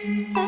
Assalamualaikum warahmatullahi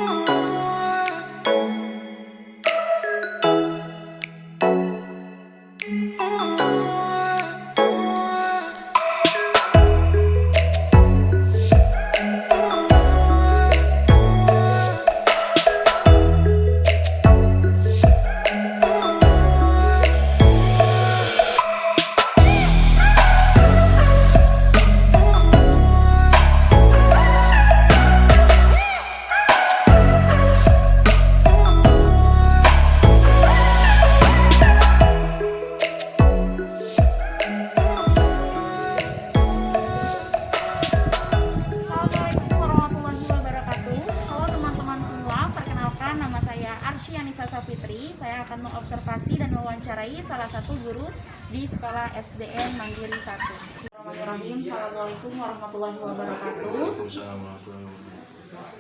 wabarakatuh. Halo teman-teman semua, perkenalkan nama saya Arsy Anissa Safitri. Saya akan mengobservasi dan mewawancarai salah satu guru di sekolah SDN Mandiri 1. Bismillahirrahmanirrahim. Assalamualaikum warahmatullahi wabarakatuh. Waalaikumsalam warahmatullahi wabarakatuh.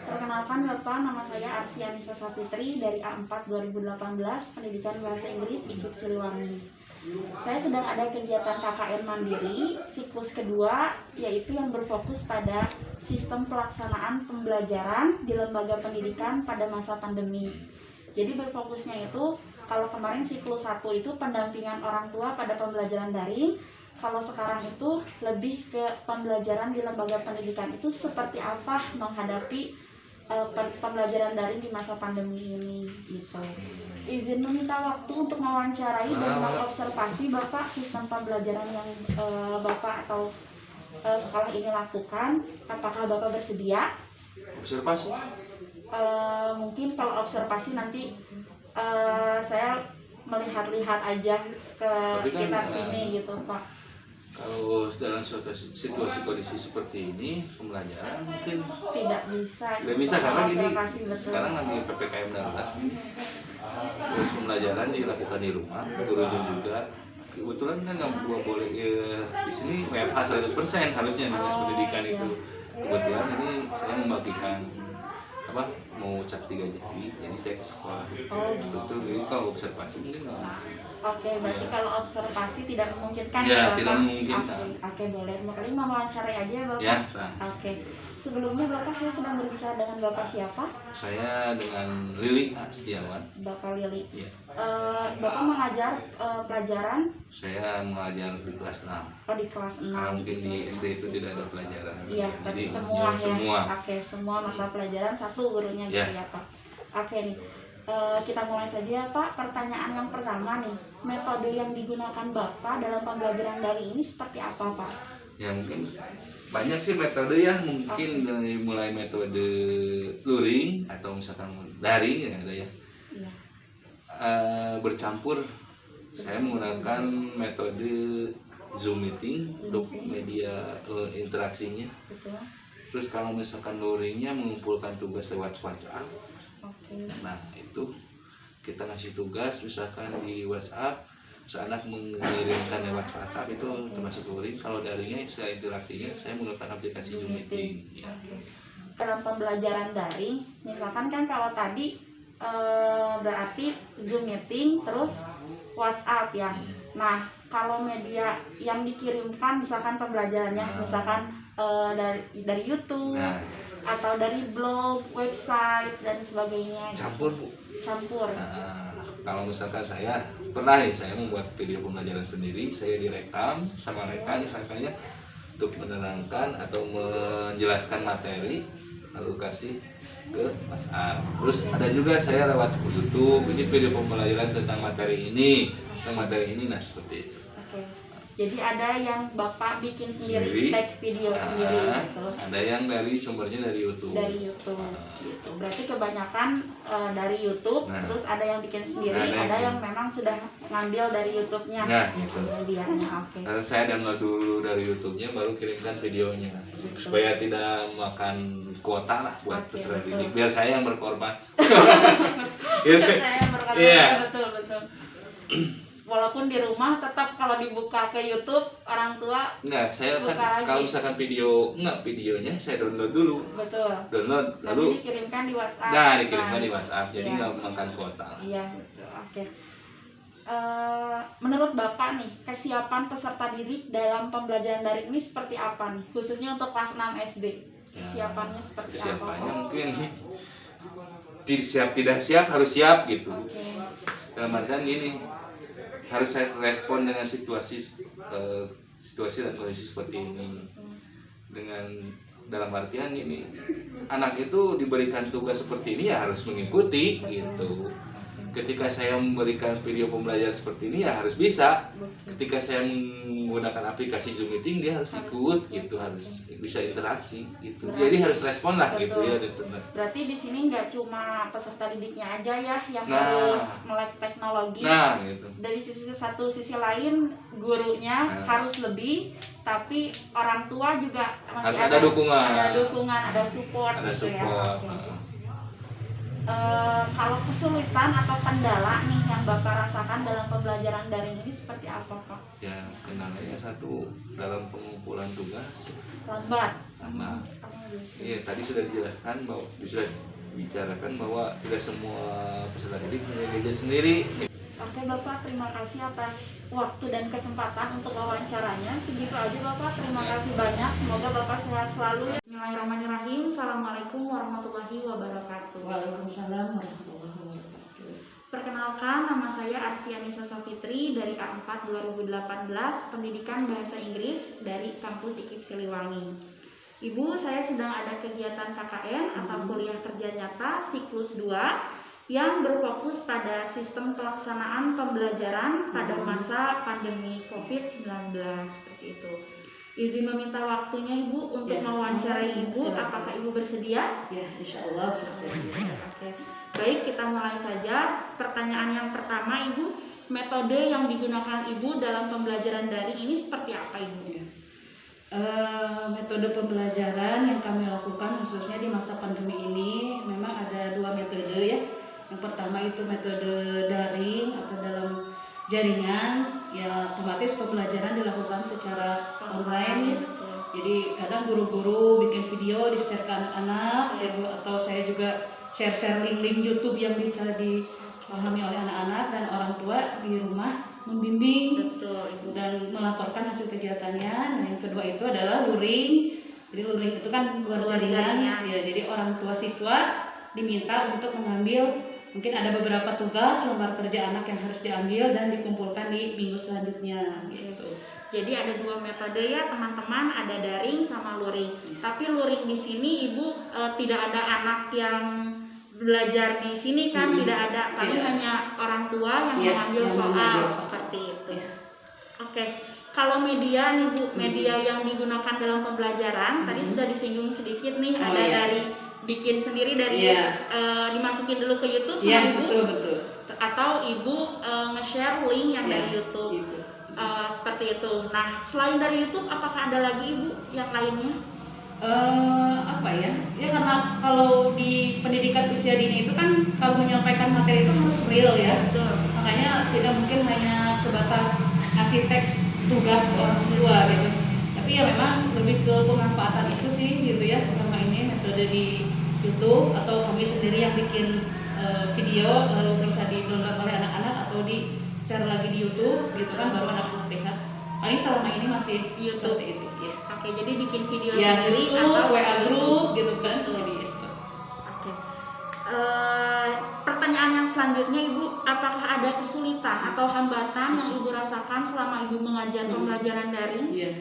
Perkenalkan Bapak, nama saya Arsy Anissa Safitri dari A4 2018, Pendidikan Bahasa Inggris IKIP Siliwangi. Saya sedang ada kegiatan KKN Mandiri siklus kedua, yaitu yang berfokus pada sistem pelaksanaan pembelajaran di lembaga pendidikan pada masa pandemi. Jadi berfokusnya itu, kalau kemarin siklus 1 itu pendampingan orang tua pada pembelajaran daring, kalau sekarang itu lebih ke pembelajaran di lembaga pendidikan itu seperti apa menghadapi pembelajaran daring di masa pandemi ini gitu. Izin meminta waktu untuk mewawancarai dan mengobservasi Bapak sistem pembelajaran yang Bapak atau sekolah ini lakukan. Apakah Bapak bersedia? Observasi. Mungkin kalau observasi nanti saya melihat-lihat aja ke sekitar sini gitu Pak. Kalau dalam situasi kondisi seperti ini, pembelajaran mungkin tidak bisa. Tidak bisa karena ini sekarang lagi PPKM darurat. Terus pembelajaran dilakukan di rumah, gurunya juga. Kebetulan kan nggak boleh di sini WFH 100% harusnya dinas pendidikan itu. Kebetulan ini saya membagikan mau cap 3 jadi saya ke sekolah. Betul. Jadi kalau observasi mungkin Oke, berarti kalau observasi tidak memungkinkan ya, Bapak? tidak memungkinkan. Oke, boleh. Kali mau wawancarai aja Bapak? Ya, Oke. Sebelumnya Bapak, saya sedang berbicara dengan Bapak siapa? Saya dengan Lili Setiawan. Bapak Lili. Ya. Bapak mengajar pelajaran? Saya mengajar di kelas 6. Oh, di kelas 6. Karena mungkin di SD itu tidak ada pelajaran. Iya, tapi semua ya. Semua. Oke, semua mata pelajaran satu gurunya gitu ya Pak. Oke nih. Kita mulai saja Pak. Pertanyaan yang pertama nih, metode yang digunakan Bapak dalam pembelajaran daring ini seperti apa Pak? Ya mungkin banyak sih metode ya, mungkin dari mulai metode luring atau misalkan daring ya ada ya. Iya. Bercampur. Saya menggunakan metode Zoom meeting untuk media interaksinya. Betul. Terus kalau misalkan luringnya mengumpulkan tugas lewat WhatsApp. Oke. Nah itu kita ngasih tugas misalkan di WhatsApp, seanak mengirimkan lewat WhatsApp itu termasuk luring. Kalau daringnya istilah interaksinya saya menggunakan aplikasi Zoom Meeting. Ya. Dalam pembelajaran daring, misalkan kan kalau tadi berarti Zoom Meeting terus WhatsApp ya. Nah kalau media yang dikirimkan misalkan pembelajarannya misalkan dari YouTube. Atau dari blog, website dan sebagainya. Campur Bu. Campur. Kalau misalkan saya pernah saya membuat video pembelajaran sendiri, saya direkam sama rekan misalnya untuk menerangkan atau menjelaskan materi lalu kasih ke WhatsApp. Terus ada juga saya lewat YouTube, ini video pembelajaran tentang materi ini, nah seperti itu. Oke. Jadi ada yang Bapak bikin sendiri, tag video sendiri gitu. Ada yang dari sumbernya dari YouTube. Dari YouTube. Gitu. Berarti kebanyakan dari YouTube, terus ada yang bikin sendiri, ada yang memang sudah ngambil dari YouTube-nya. Nah, gitu. Oke. Saya download dulu dari YouTube-nya baru kirimkan videonya. Gitu. Supaya tidak makan kuota lah buat peserta didik. Biar saya yang berkorban. Biar saya yang berkorban. Betul. Walaupun di rumah tetap kalau dibuka ke YouTube orang tua saya kan kalau misalkan videonya saya download dulu. Betul. Download lalu dikirimkan di WhatsApp. Nah, dikirimkan di WhatsApp. Jadi nggak makan kuota. Iya, betul. Oke. Menurut Bapak nih, kesiapan peserta didik dalam pembelajaran daring ini seperti apa nih? Khususnya untuk kelas 6 SD. Kesiapannya seperti apa? Kesiapannya mungkin tidak siap harus siap gitu. Oke. Dalam artian gini, harus saya respon dengan situasi dan kondisi seperti ini. Dengan dalam artian ini, anak itu diberikan tugas seperti ini ya harus mengikuti gitu. Ketika saya memberikan video pembelajaran seperti ini ya harus bisa. Ketika saya menggunakan aplikasi Zoom Meeting dia harus ikut gitu, harus bisa interaksi gitu. Jadi harus respon lah gitu ya. Berarti di sini nggak cuma peserta didiknya aja ya yang Nah. harus melek teknologi. Nah, gitu. Dari sisi lain gurunya harus lebih, tapi orang tua juga masih Harus ada dukungan. ada support Ada gitu support. ya. Oke. Kalau kesulitan atau kendala nih yang Bapak rasakan dalam pembelajaran daring ini seperti apa, Pak? Ya, kendalanya satu dalam pengumpulan tugas Lambat. lambat. Iya, tadi sudah dijelaskan bahwa bicarakan bahwa tidak semua peserta didik punya gadget sendiri. Oke Bapak, terima kasih atas waktu dan kesempatan untuk wawancaranya. Segitu aja Bapak, terima kasih banyak. Semoga Bapak sehat selalu ya. Bismillahirrahmanirrahim. Assalamualaikum warahmatullahi wabarakatuh. Waalaikumsalam warahmatullahi wabarakatuh. Perkenalkan, nama saya Arsianisa Safitri dari A4 2018, Pendidikan Bahasa Inggris dari Kampus IKIP Siliwangi. Ibu, saya sedang ada kegiatan KKN atau kuliah kerja nyata siklus 2 yang berfokus pada sistem pelaksanaan pembelajaran pada masa pandemi COVID-19 seperti itu. Izin meminta waktunya Ibu untuk mewawancarai Ibu. Apakah Ibu bersedia? Ya, insya Allah bersedia. Oke. Baik, kita mulai saja. Pertanyaan yang pertama Ibu, metode yang digunakan Ibu dalam pembelajaran daring ini seperti apa Ibu? Metode pembelajaran yang kami lakukan khususnya di masa pandemi ini memang ada 2 metode ya. Yang pertama itu metode daring atau dalam jaringan, ya otomatis pembelajaran dilakukan secara online ya. Jadi kadang guru-guru bikin video di-share ke anak-anak ya, atau saya juga share link-link YouTube yang bisa dipahami oleh anak-anak dan orang tua di rumah membimbing. Betul, Ibu. Dan melaporkan hasil kegiatannya. Nah, yang kedua itu adalah luring. Jadi luring itu kan luar jaringan. Ya, jadi orang tua siswa diminta untuk mengambil, mungkin ada beberapa tugas lembar kerja anak yang harus diambil dan dikumpulkan di minggu selanjutnya gitu. Jadi ada 2 metode ya teman-teman, ada daring sama luring. Tapi luring di sini Ibu tidak ada anak yang belajar di sini kan, tidak ada, paling hanya orang tua yang mengambil soal seperti itu. Oke. Kalau media nih Bu, media yang digunakan dalam pembelajaran tadi sudah disinggung sedikit nih, ada dari bikin sendiri dari dimasukin dulu ke YouTube sama Ibu. Betul. Atau Ibu nge-share link yang dari YouTube. Seperti itu. Nah, selain dari YouTube apakah ada lagi Ibu yang lainnya? Apa ya? Ya karena kalau di pendidikan usia dini itu kan kalau menyampaikan materi itu harus real ya. Betul. Makanya tidak mungkin hanya sebatas ngasih teks tugas ke orang tua gitu. Tapi ya memang lebih ke pemanfaatan itu sih gitu ya, selama ini metode di YouTube atau kami sendiri yang bikin video lalu bisa di-download oleh anak-anak atau di-share lagi di YouTube gitu kan, baru anak lihat. Paling selama ini masih YouTube seperti itu ya. Oke, jadi bikin video Ya, sendiri YouTube, atau WA group gitu kan. Betul. Jadi seperti Oke. Pertanyaan yang selanjutnya Ibu, apakah ada kesulitan atau hambatan yang Ibu rasakan selama Ibu mengajar pembelajaran daring? iya.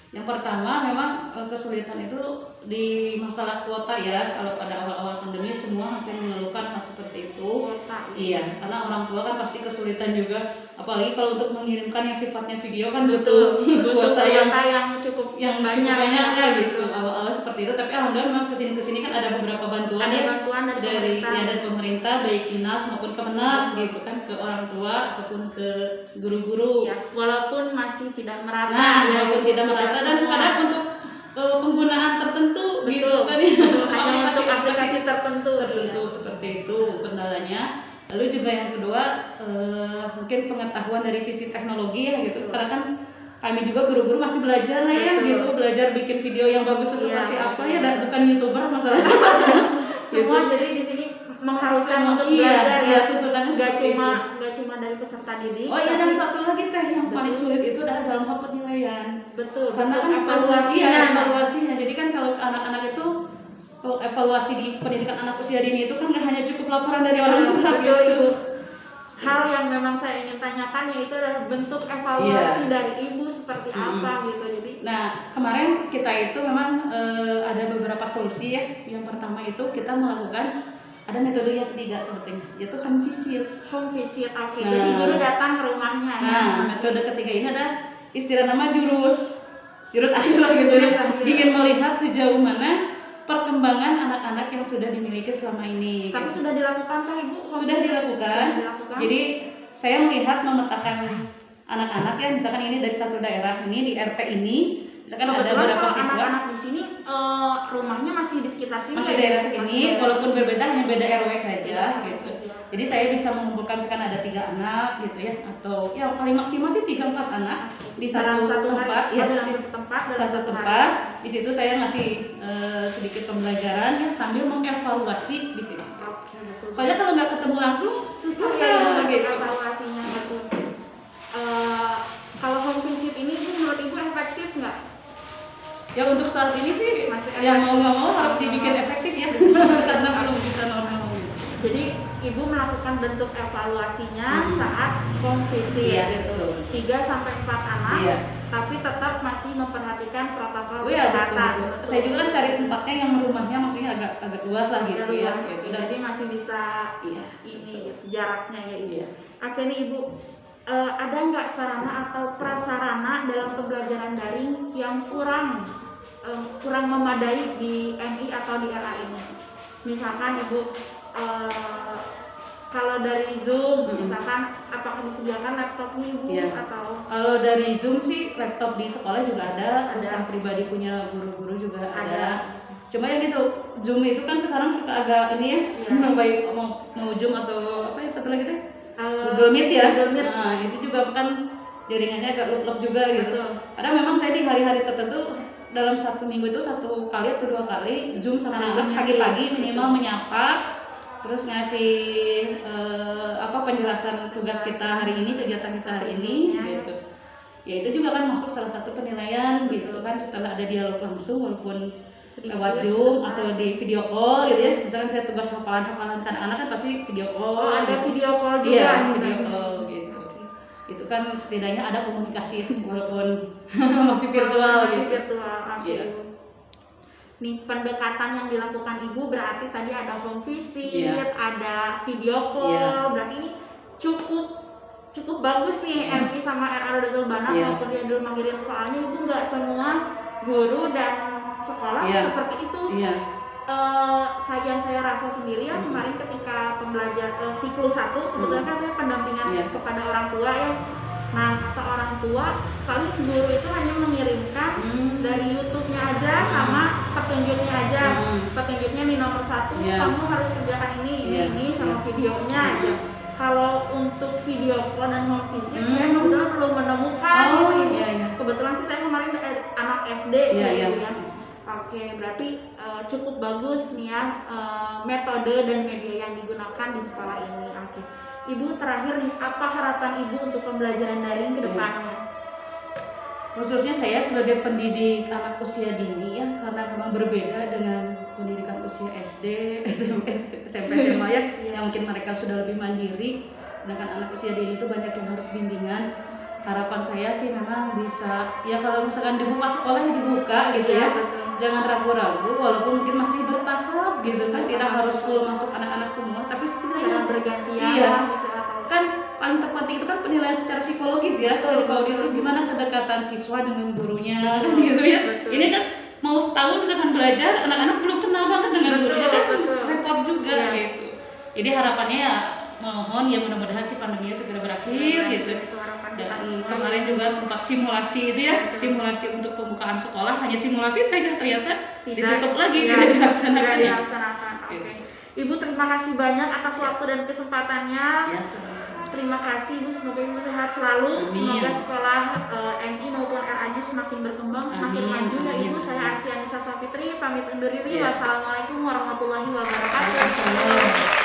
Yang pertama memang kesulitan itu di masalah kuota ya. Kalau pada awal-awal pandemi semua hampir mengeluhkan hal seperti itu. Kuota. Iya, karena orang tua kan pasti kesulitan juga. Apalagi kalau untuk mengirimkan yang sifatnya video kan Butuh kuota yang cukup banyak ya gitu. Awal-awal seperti itu, tapi alhamdulillah memang kesini kan ada beberapa bantuan Ada ya. bantuan dari pemerintah. dari pemerintah, baik dinas maupun Kemenag gitu kan, ke orang tua ataupun ke guru-guru. Ya, walaupun masih tidak merata. Nah, ya, walaupun tidak merata dan semua. kadang untuk penggunaan tertentu gitu Betul. kan ya. Hanya untuk aplikasi tertentu. Seperti itu kendalanya. Lalu juga yang kedua mungkin pengetahuan dari sisi teknologi ya gitu. Karena kan kami juga guru-guru masih belajar lah ya gitu, belajar bikin video yang bagus seperti apa ya, dan bukan YouTuber masalahnya. Semua gitu. jadi di sini mengharuskan untuk belajar ya, tuntutannya nggak seperti cuma itu. dari peserta didik. Oh iya, dan satu lagi teh yang paling sulit itu adalah dalam hal penilaian. Betul. Karena kan evaluasinya. Jadi kan kalau anak-anak itu kalau evaluasi di pendidikan anak usia dini itu kan nggak hanya cukup laporan dari orang tua Betul, gitu. Ibu. Hal yang memang saya ingin tanyakan yaitu adalah bentuk evaluasi Iya. dari Ibu seperti apa gitu. Jadi Nah, kemarin kita itu memang ada beberapa solusi ya. Yang pertama itu kita melakukan ada metode yang ketiga sebetulnya, yaitu home visit. home visit, oke. Nah. Jadi guru datang ke rumahnya ya. Nah, metode ketiga ini ada istilah nama jurus akhir lah gitu ya. Jurus akhir. Ingin melihat sejauh mana perkembangan anak-anak yang sudah dimiliki selama ini. Tapi gitu. sudah dilakukan kah Ibu? Home Sudah visit? dilakukan. Sudah dilakukan. Jadi saya melihat memetakan anak-anak ya, misalkan ini dari satu daerah ini di RT ini, misalkan ada kebetulan beberapa kalau siswa anak-anak di sini rumahnya masih di sekitar sini. masih ya? daerah Masih segini, daerah walaupun sini. berbeda hanya beda RW saja Iya, gitu. iya. Jadi saya bisa mengumpulkan misalkan ada 3 anak gitu ya, atau ya paling maksimal sih 3-4 anak di Dalam satu tempat hari, ya, dalam di satu tempat, dalam satu satu tempat. hari. Di situ saya ngasih sedikit pembelajaran ya sambil mengevaluasi di sini. Oke, betul. Soalnya kalau nggak ketemu langsung susah susah ya gitu. evaluasinya betul. Kalau home visit ini Ibu, menurut Ibu efektif nggak? Ya untuk saat ini sih Masih yang efektif. mau nggak mau harus dibikin efektif ya karena belum bisa normal gitu. Jadi Ibu melakukan bentuk evaluasinya saat home visit Iya, gitu. betul. 3-4 anak, Iya. tapi tetap masih memperhatikan protokol Oh iya betul, kesehatan. betul. Saya juga kan cari tempatnya yang rumahnya maksudnya agak luas lah gitu ya. Luas. Gitu. Jadi masih bisa Iya. ini gitu, jaraknya ya Ibu. Iya. Oke nih Ibu, ada nggak sarana atau prasarana dalam pembelajaran daring yang kurang memadai di MI atau di RA ini? Misalkan Ibu, kalau dari Zoom, misalkan apakah disediakan laptopnya Ibu Iya. atau Kalau dari Zoom sih laptop di sekolah juga ada, terus Ada. yang pribadi punya guru-guru juga Ada. ada. Cuma ya gitu, Zoom itu kan sekarang suka agak ini ya, Iya. baik mau Zoom atau apa ya satu lagi teh? eh, Google Meet ya. Google Meet. Nah, itu juga kan jaringannya agak lup juga gitu. Betul. Karena memang saya di hari-hari tertentu dalam satu minggu itu 1 kali atau 2 kali Zoom sama Ada anak Zoom-nya, pagi-pagi iya. minimal menyapa, terus ngasih penjelasan tugas kita hari ini, kegiatan kita hari ini Iya. gitu. Ya itu juga kan masuk salah satu penilaian gitu kan, setelah ada dialog langsung walaupun lewat Zoom atau di video call gitu ya. Misalkan saya tugas hafalan-hafalan kan anak kan pasti video call. Oh, ada gitu. video call juga. Iya, nih, video nanti. call gitu. Itu kan setidaknya ada komunikasi walaupun masih virtual Masih gitu. virtual, oke. Iya. Nih pendekatan yang dilakukan Ibu berarti tadi ada home visit, Iya. ada video call, Iya. berarti ini cukup bagus nih Iya. MI sama RA Datul Banat Iya. maupun Yadul Mahirin, soalnya Ibu nggak semua guru dan sekolah Iya. seperti itu. Iya. Saya rasa sendiri ya kemarin ketika pembelajar siklus 1 kebetulan kan saya pendampingan Iya. kepada orang tua ya. Nah kata orang tua paling guru itu hanya mengirimkan dari YouTube-nya aja sama petunjuknya aja. Petunjuknya nih nomor 1 Iya. kamu harus kerjakan ini Iya. sama Iya. videonya aja. Kalau untuk video call dan home visit saya Hmm. kebetulan belum menemukan Oh, gitu, Ibu. iya, iya. Kebetulan sih saya kemarin anak SD Iya, sih, iya. Ibu, ya. Oke, berarti cukup bagus nih ya metode dan media yang digunakan di sekolah ini. Oke, Ibu terakhir nih, apa harapan Ibu untuk pembelajaran daring ke Iya. depannya? Khususnya saya sebagai pendidik anak usia dini ya, karena memang berbeda dengan pendidikan usia SD, SMP, SMA ya, Iya. yang mungkin mereka sudah lebih mandiri. Sedangkan anak usia dini itu banyak yang harus bimbingan. Harapan saya sih memang bisa, ya kalau misalkan dibuka sekolahnya dibuka gitu ya, betul. jangan ragu-ragu, walaupun mungkin masih bertahap gitu kan, tidak harus full masuk anak-anak semua, tapi Secara setidaknya bergantian Iya. gitu atau kan paling tepat itu kan penilaian secara psikologis ya, kalau di bawah itu gimana kedekatan siswa dengan gurunya kan gitu ya. Betul. Ini kan mau setahun misalkan belajar, anak-anak belum kenal banget dengan Betul, gurunya kan betul. repot juga Iya. gitu. Jadi harapannya ya mohon ya mudah-mudahan si pandeminya segera berakhir gitu. Itu harapan kita Dan semua. kemarin juga sempat simulasi itu ya, simulasi untuk pembukaan sekolah, hanya simulasi saja ternyata ditutup lagi, Iya, tidak dilaksanakan. tidak dilaksanakan. Oke. Gitu. Ibu terima kasih banyak atas waktu dan kesempatannya. Ya, sama-sama. Terima kasih Ibu, semoga Ibu sehat selalu. Amin. Semoga sekolah MI maupun RA-nya semakin berkembang, semakin Amin, maju ya amin. Ibu. Saya Arsi Anissa Safitri pamit undur diri. Ya. Wassalamualaikum warahmatullahi wabarakatuh. Waalaikumsalam.